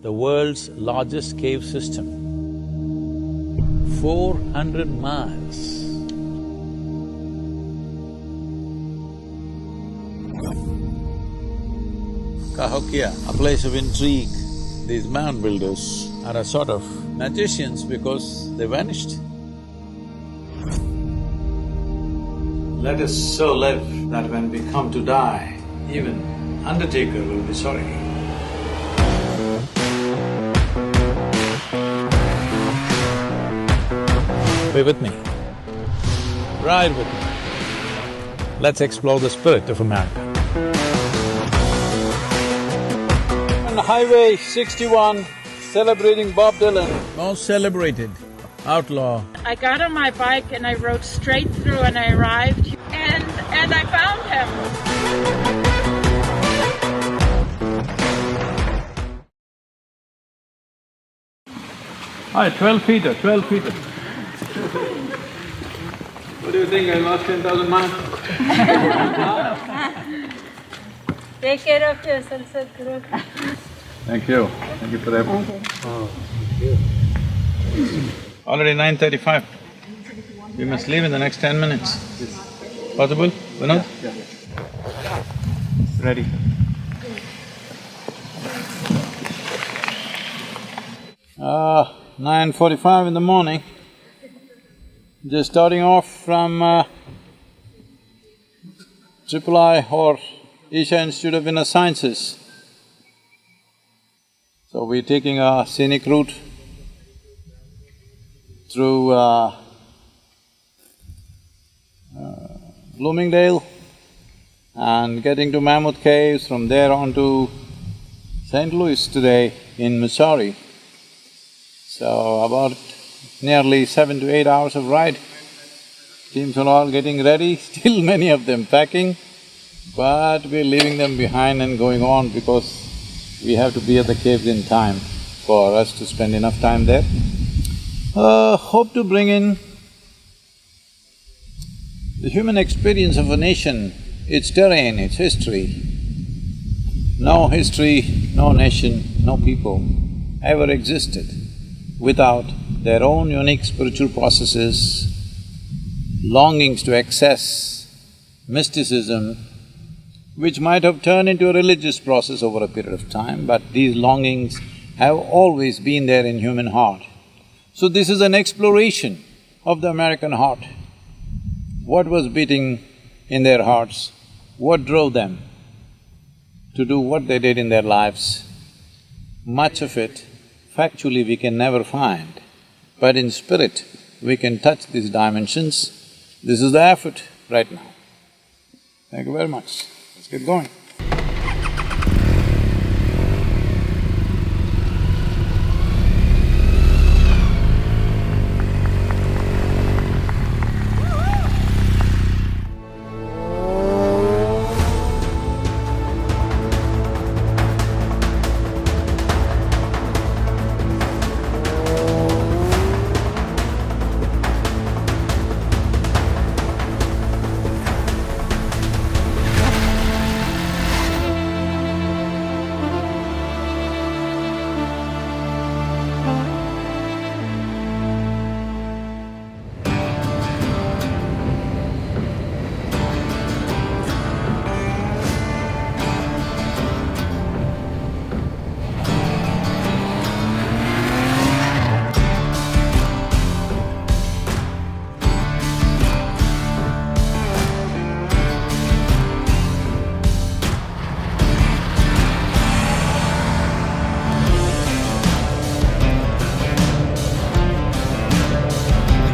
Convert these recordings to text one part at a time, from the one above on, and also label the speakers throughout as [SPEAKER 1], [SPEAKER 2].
[SPEAKER 1] the world's largest cave system, 400 miles. Cahokia, a place of intrigue. These mound builders are a sort of magicians because they vanished. Let us so live that when we come to die, even undertaker will be sorry. Be with me. Ride with me. Let's explore the spirit of America. On Highway 61, celebrating Bob Dylan. Most celebrated outlaw.
[SPEAKER 2] I got on my bike and I rode straight through and I arrived and I found him.
[SPEAKER 1] Hi, 12-feeter, 12-feeter. What do you think, I lost 10,000 miles?
[SPEAKER 2] Take care of yourself, Sadhguru.
[SPEAKER 1] Thank you for that. Already 9:35. We must leave in the next 10 minutes. Possible, Vinod?
[SPEAKER 3] Yeah. Ready.
[SPEAKER 1] Ah, 9:45 in the morning. Just starting off from III or Isha Institute of Inner Sciences. So we're taking a scenic route through Bloomingdale and getting to Mammoth Caves, from there on to St. Louis today in Missouri. So about nearly 7 to 8 hours of ride. Teams are all getting ready, still many of them packing, but we're leaving them behind and going on because we have to be at the caves in time for us to spend enough time there. Hope to bring in the human experience of a nation, its terrain, its history. No history, no nation, no people ever existed without their own unique spiritual processes, longings to access mysticism, which might have turned into a religious process over a period of time, but these longings have always been there in human heart. So this is an exploration of the American heart. What was beating in their hearts? What drove them to do what they did in their lives? Much of it, factually, we can never find, but in spirit, we can touch these dimensions. This is the effort right now. Thank you very much. Let's get going.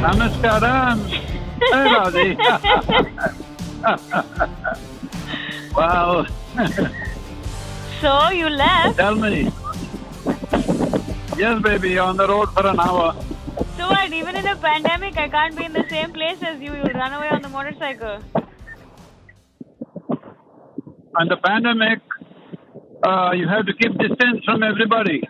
[SPEAKER 1] Namaskaram! Hey, Radhi! Wow!
[SPEAKER 2] So you left?
[SPEAKER 1] Tell me. Yes, baby, on the road for an hour.
[SPEAKER 2] So what, even in a pandemic I can't be in the same place as you, you'll run away on the motorcycle.
[SPEAKER 1] And the pandemic, you have to keep distance from everybody.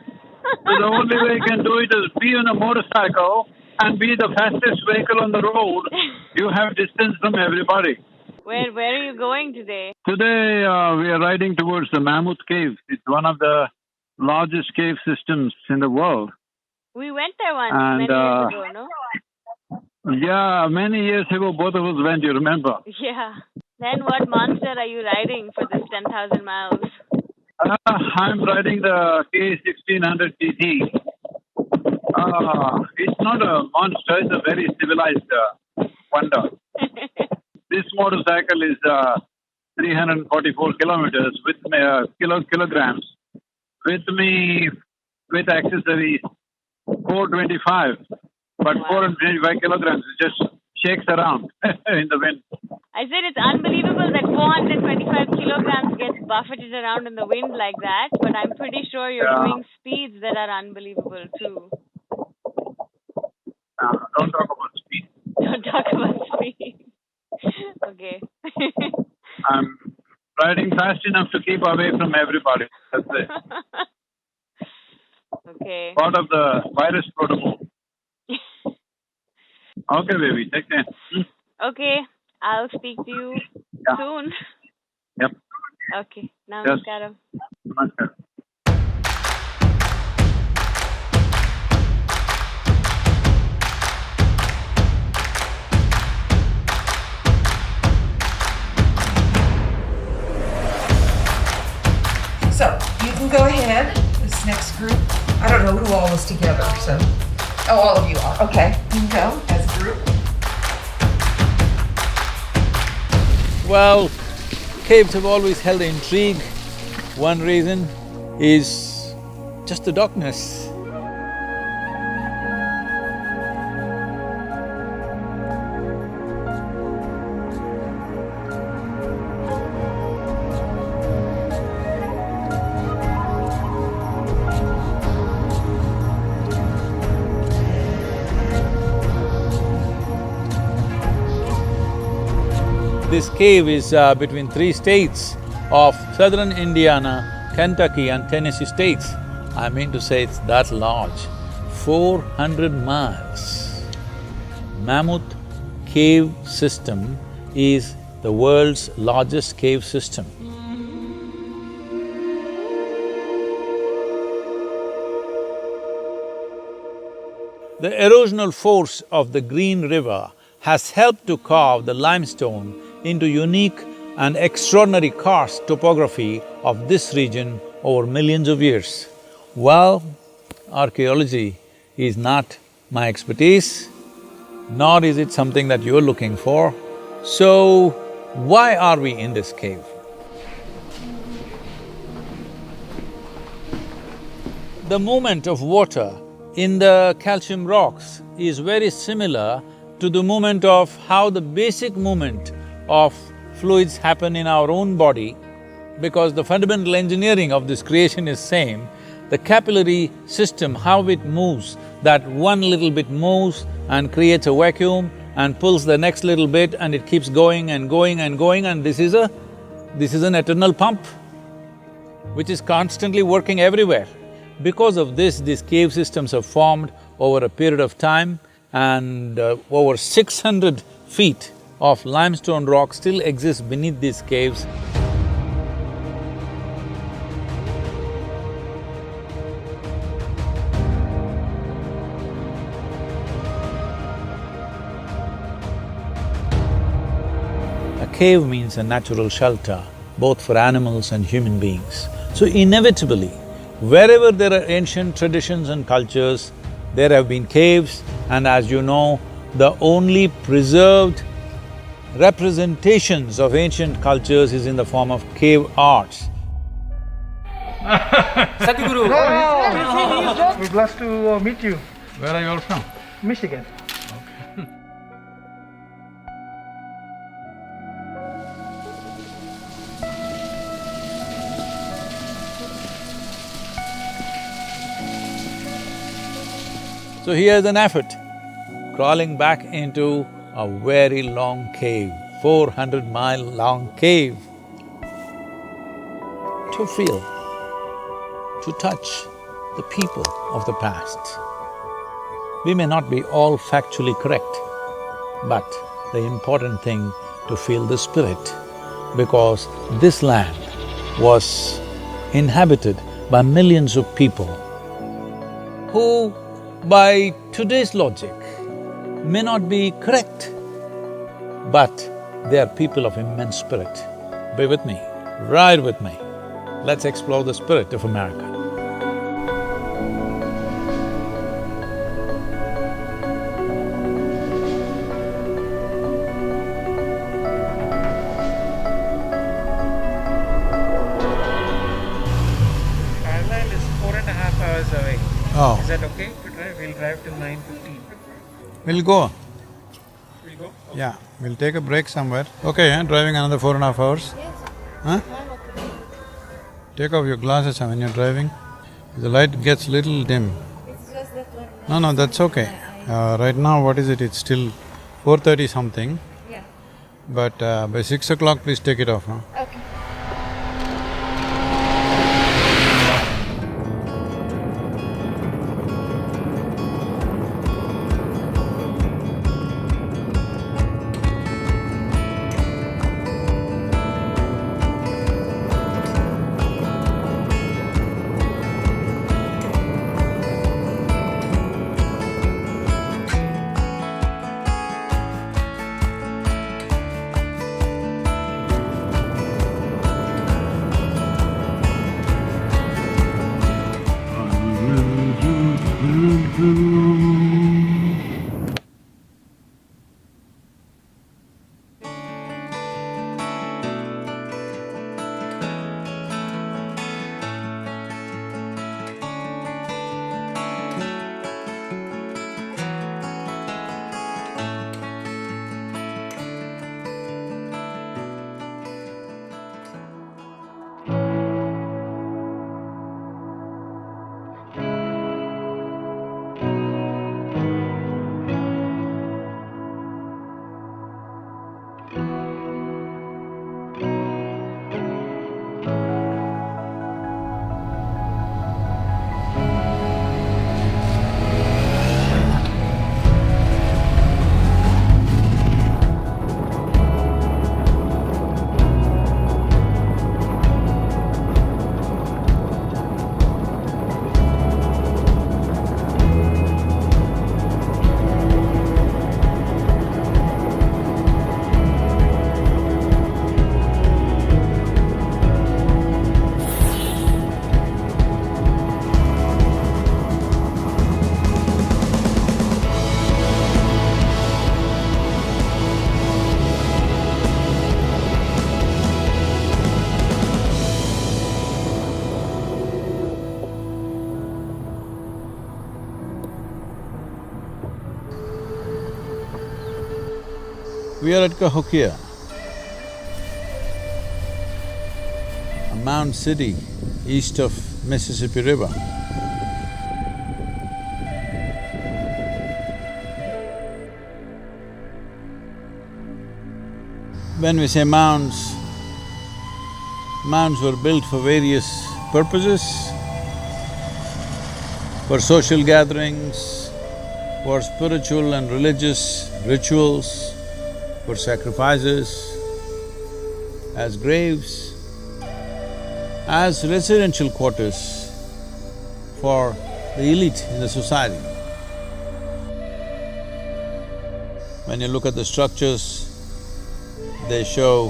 [SPEAKER 1] So the only way you can do it is be on a motorcycle and be the fastest vehicle on the road. You have distance from everybody.
[SPEAKER 2] Where are you going today?
[SPEAKER 1] Today, we are riding towards the Mammoth Cave. It's one of the largest cave systems in the world.
[SPEAKER 3] We went there once,
[SPEAKER 1] And,
[SPEAKER 3] many years ago, no?
[SPEAKER 1] Yeah, many years ago, both of us went, you remember?
[SPEAKER 3] Yeah. Then what monster are you riding for this 10,000 miles?
[SPEAKER 1] I'm riding the K1600 TT. It's not a monster, it's a very civilized wonder. This motorcycle is 344 kilometers with kilograms. With me, with accessories, 425. But 425 kilograms, it just shakes around in the wind.
[SPEAKER 3] I said it's unbelievable that 425 kilograms gets buffeted around in the wind like that, but I'm pretty sure you're doing speeds that are unbelievable too.
[SPEAKER 1] Don't talk about speed.
[SPEAKER 3] Don't talk about speed. Okay.
[SPEAKER 1] I'm riding fast enough to keep away from everybody. That's it.
[SPEAKER 3] Okay.
[SPEAKER 1] Part of the virus protocol. Okay, baby. Take care.
[SPEAKER 3] Okay. I'll speak to you soon.
[SPEAKER 1] Yep.
[SPEAKER 3] Okay. Namaskaram.
[SPEAKER 1] Namaskar.
[SPEAKER 4] So, you can go ahead, this next group. I don't know who all was together, so. Oh, all of you are. Okay, you can go as a group.
[SPEAKER 1] Well, caves have always held intrigue. One reason is just the darkness. This cave is between three states of southern Indiana, Kentucky and Tennessee states. I mean to say it's that large, 400 miles. Mammoth Cave System is the world's largest cave system. The erosional force of the Green River has helped to carve the limestone into unique and extraordinary karst topography of this region over millions of years. Well, archaeology is not my expertise, nor is it something that you're looking for. So, why are we in this cave? The movement of water in the calcium rocks is very similar to the movement of how the basic movement of fluids happen in our own body, because the fundamental engineering of this creation is same. The capillary system, how it moves, that one little bit moves and creates a vacuum and pulls the next little bit and it keeps going and going and going, and this is an eternal pump which is constantly working everywhere. Because of this, these cave systems have formed over a period of time, and over 600 feet of limestone rock still exists beneath these caves. A cave means a natural shelter, both for animals and human beings. So inevitably, wherever there are ancient traditions and cultures, there have been caves, and as you know, the only preserved representations of ancient cultures is in the form of cave arts.
[SPEAKER 5] Sadhguru! Oh, we're blessed to meet you.
[SPEAKER 1] Where are you all from?
[SPEAKER 5] Michigan.
[SPEAKER 1] So here's an effort, crawling back into a very long cave, 400-mile long cave, to feel, to touch the people of the past. We may not be all factually correct, but the important thing to feel the spirit, because this land was inhabited by millions of people who, by today's logic, may not be correct, but they are people of immense spirit. Be with me, ride with me. Let's explore the spirit of America.
[SPEAKER 5] Ireland is 4.5 hours away.
[SPEAKER 1] Oh.
[SPEAKER 5] Is that okay to drive? We'll drive till 9:15.
[SPEAKER 1] We'll go.
[SPEAKER 5] We'll go?
[SPEAKER 1] Yeah, we'll take a break somewhere. Okay, driving another 4.5 hours? Yes. Huh? Take off your glasses when you're driving. The light gets little dim.
[SPEAKER 6] It's just that one.
[SPEAKER 1] No, that's okay. Right now, what is it? It's still 4:30 something.
[SPEAKER 6] Yeah.
[SPEAKER 1] But by 6 o'clock, please take it off, huh?
[SPEAKER 6] Okay.
[SPEAKER 1] We are at Cahokia, a mound city east of Mississippi River. When we say mounds, mounds were built for various purposes, for social gatherings, for spiritual and religious rituals, for sacrifices, as graves, as residential quarters for the elite in the society. When you look at the structures, they show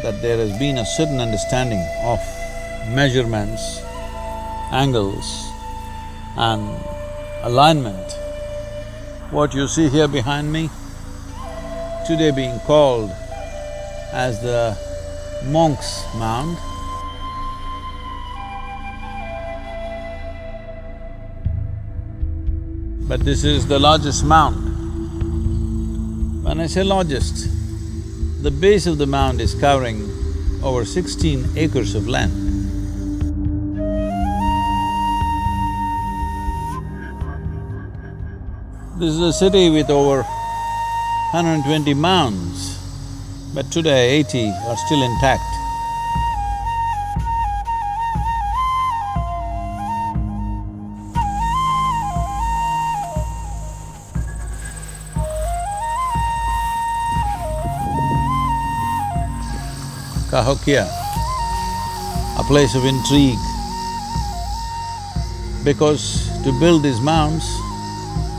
[SPEAKER 1] that there has been a certain understanding of measurements, angles and alignment. What you see here behind me, today being called as the Monk's Mound. But this is the largest mound. When I say largest, the base of the mound is covering over 16 acres of land. This is a city with over 120 mounds, but today 80 are still intact. Cahokia, a place of intrigue, Because to build these mounds,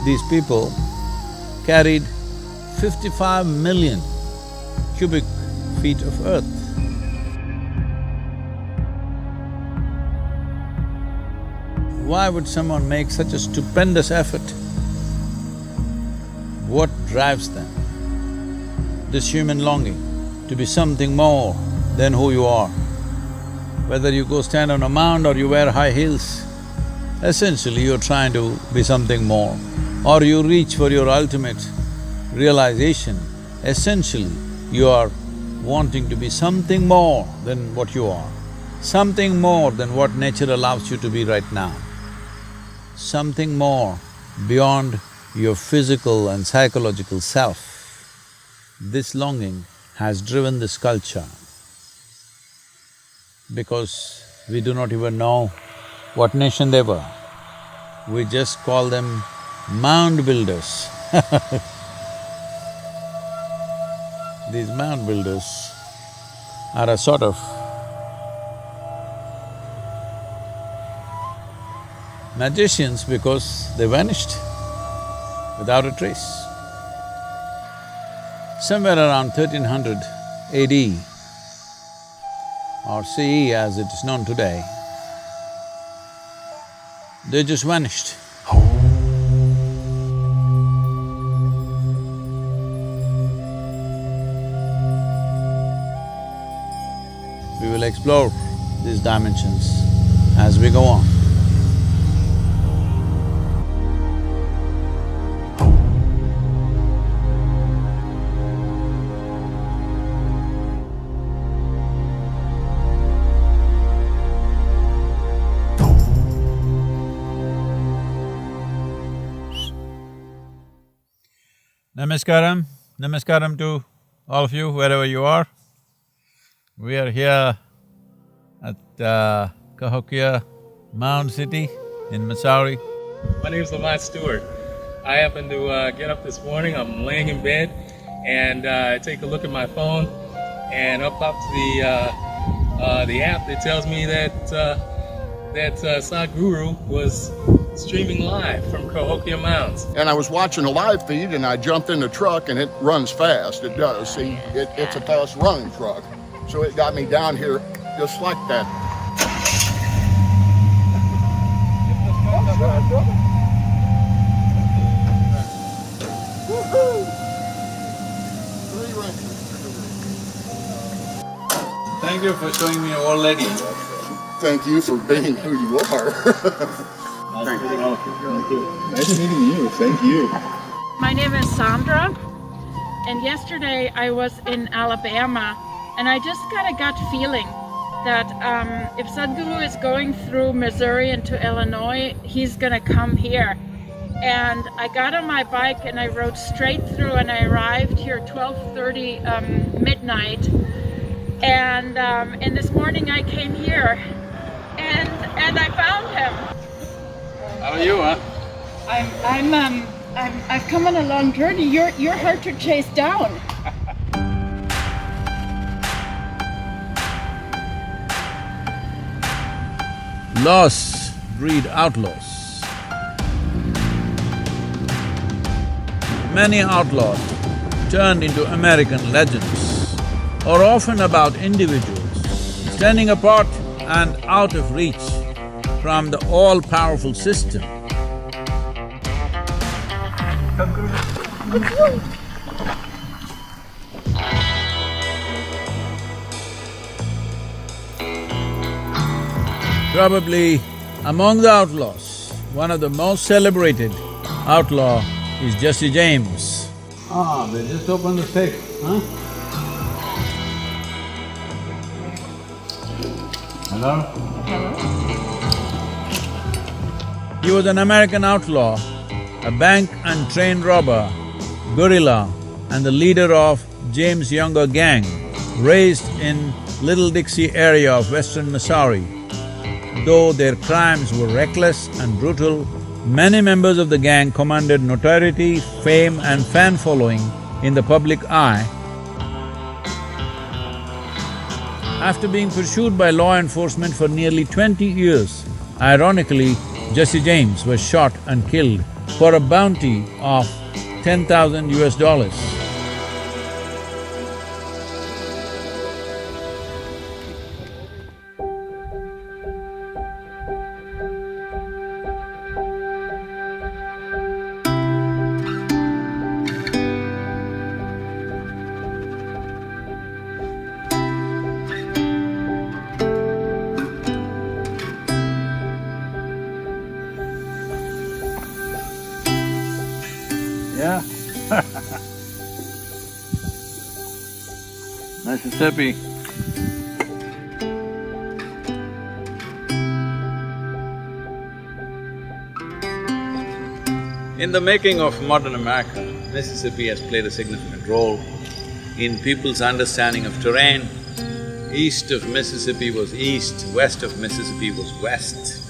[SPEAKER 1] these people carried 55 million cubic feet of earth. Why would someone make such a stupendous effort? What drives them? This human longing to be something more than who you are. Whether you go stand on a mound or you wear high heels, essentially you're trying to be something more. Or you reach for your ultimate realization, essentially you are wanting to be something more than what you are, something more than what nature allows you to be right now, something more beyond your physical and psychological self. This longing has driven this culture because we do not even know what nation they were. We just call them mound builders. These mound builders are a sort of magicians because they vanished without a trace. Somewhere around 1300 AD or CE as it is known today, they just vanished. We will explore these dimensions as we go on. Namaskaram, namaskaram to all of you wherever you are. We are here at Cahokia Mound City in Missouri.
[SPEAKER 6] My name is Lamont Stewart. I happened to get up this morning, I'm laying in bed, and I take a look at my phone, and up pops the app that tells me that Sadhguru was streaming live from Cahokia Mounds.
[SPEAKER 7] And I was watching a live feed and I jumped in the truck and it runs fast, it does. See, it's a fast running truck. So it got me down here just like that.
[SPEAKER 1] Thank you for showing me your old lady.
[SPEAKER 7] Thank you for being who you are.
[SPEAKER 6] Thank you. Nice meeting you. Thank you.
[SPEAKER 2] My name is Sandra, and yesterday I was in Alabama, and I just got a gut feeling that if Sadhguru is going through Missouri into Illinois, he's gonna come here. And I got on my bike and I rode straight through, and I arrived here 12:30 midnight. And this morning I came here, and I found him.
[SPEAKER 1] How are you, huh?
[SPEAKER 2] I've come on a long journey. You're hard to chase down.
[SPEAKER 1] Lost breed outlaws. Many outlaws turned into American legends are often about individuals standing apart and out of reach from the all-powerful system. Probably among the outlaws, one of the most celebrated outlaw is Jesse James. Ah, they just opened the safe, huh? Hello? He was an American outlaw, a bank and train robber, guerrilla, and the leader of James Younger gang, raised in Little Dixie area of western Missouri. Though their crimes were reckless and brutal, many members of the gang commanded notoriety, fame and fan following in the public eye. After being pursued by law enforcement for nearly 20 years, ironically, Jesse James was shot and killed for a bounty of 10,000 US dollars. Yeah. Mississippi. In the making of modern America, Mississippi has played a significant role in people's understanding of terrain. East of Mississippi was east, west of Mississippi was west.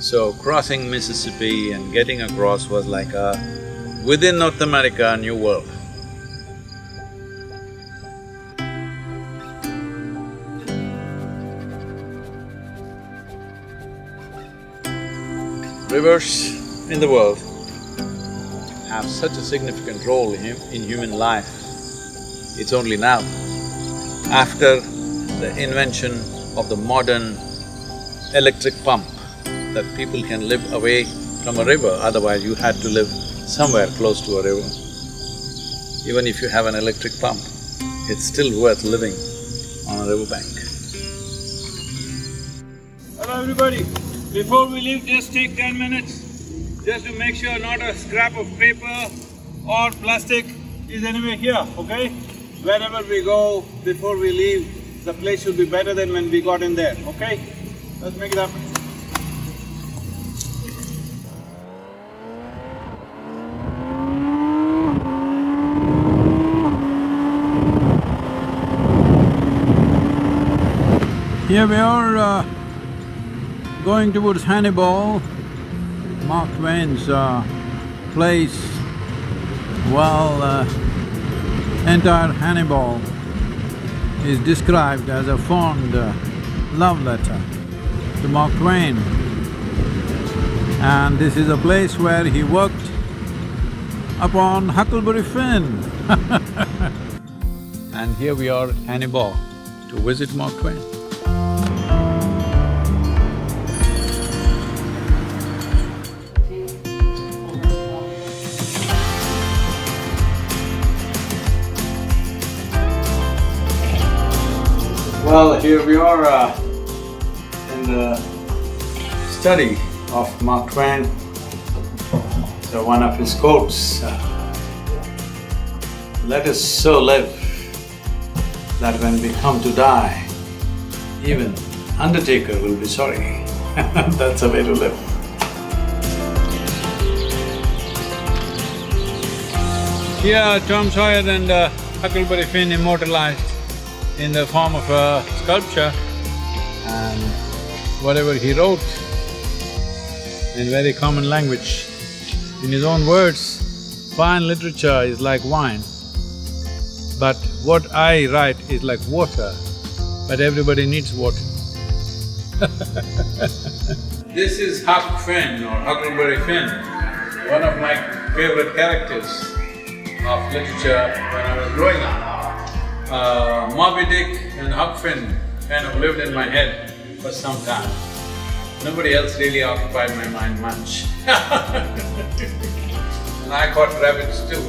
[SPEAKER 1] So crossing Mississippi and getting across was like within North America, a new world. Rivers in the world have such a significant role in human life. It's only now, after the invention of the modern electric pump, that people can live away from a river, otherwise you had to live somewhere close to a river. Even if you have an electric pump, it's still worth living on a riverbank.
[SPEAKER 8] Hello everybody, before we leave, just take 10 minutes just to make sure not a scrap of paper or plastic is anywhere here, okay? Wherever we go, before we leave, the place should be better than when we got in there, okay? Let's make it happen.
[SPEAKER 1] Here we are going towards Hannibal, Mark Twain's place. Well, entire Hannibal is described as a fond love letter to Mark Twain. And this is a place where he worked upon Huckleberry Finn. And here we are at Hannibal to visit Mark Twain. Well, here we are in the study of Mark Twain. So one of his quotes, let us so live that when we come to die, even undertaker will be sorry. That's a way to live. Here Tom Sawyer and Huckleberry Finn immortalized in the form of a sculpture, and whatever he wrote in very common language. In his own words, fine literature is like wine, but what I write is like water, but everybody needs water. This is Huck Finn or Huckleberry Finn, one of my favorite characters of literature when I was growing up. Moby Dick and Huck Finn kind of lived in my head for some time. Nobody else really occupied my mind much. And I caught rabbits too.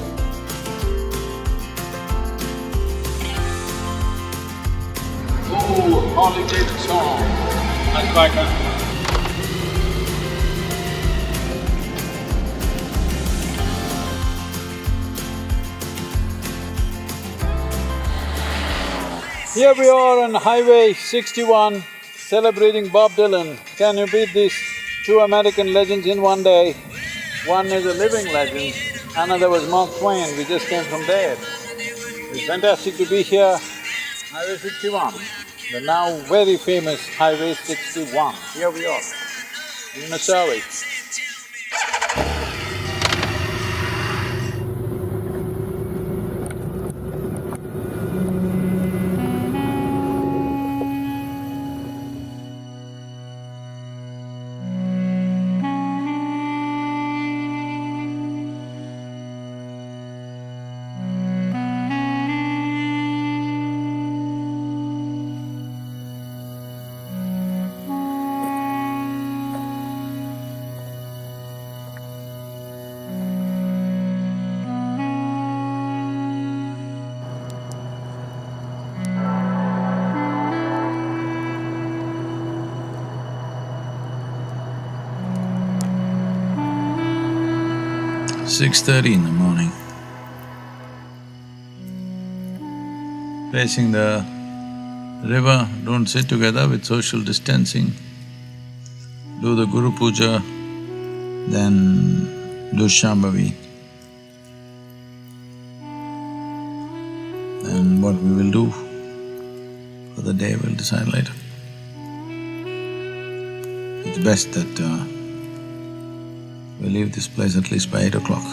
[SPEAKER 1] Oh, Holly David song. That's quite nice. Here we are on Highway 61, celebrating Bob Dylan. Can you beat these two American legends in one day? One is a living legend, another was Mark Twain. We just came from there. It's fantastic to be here. Highway 61, the now very famous Highway 61. Here we are, in Missouri. 6:30 in the morning. Facing the river, don't sit together with social distancing. Do the Guru Puja, then do Shambhavi. And what we will do for the day we'll decide later. It's best that we leave this place at least by 8 o'clock.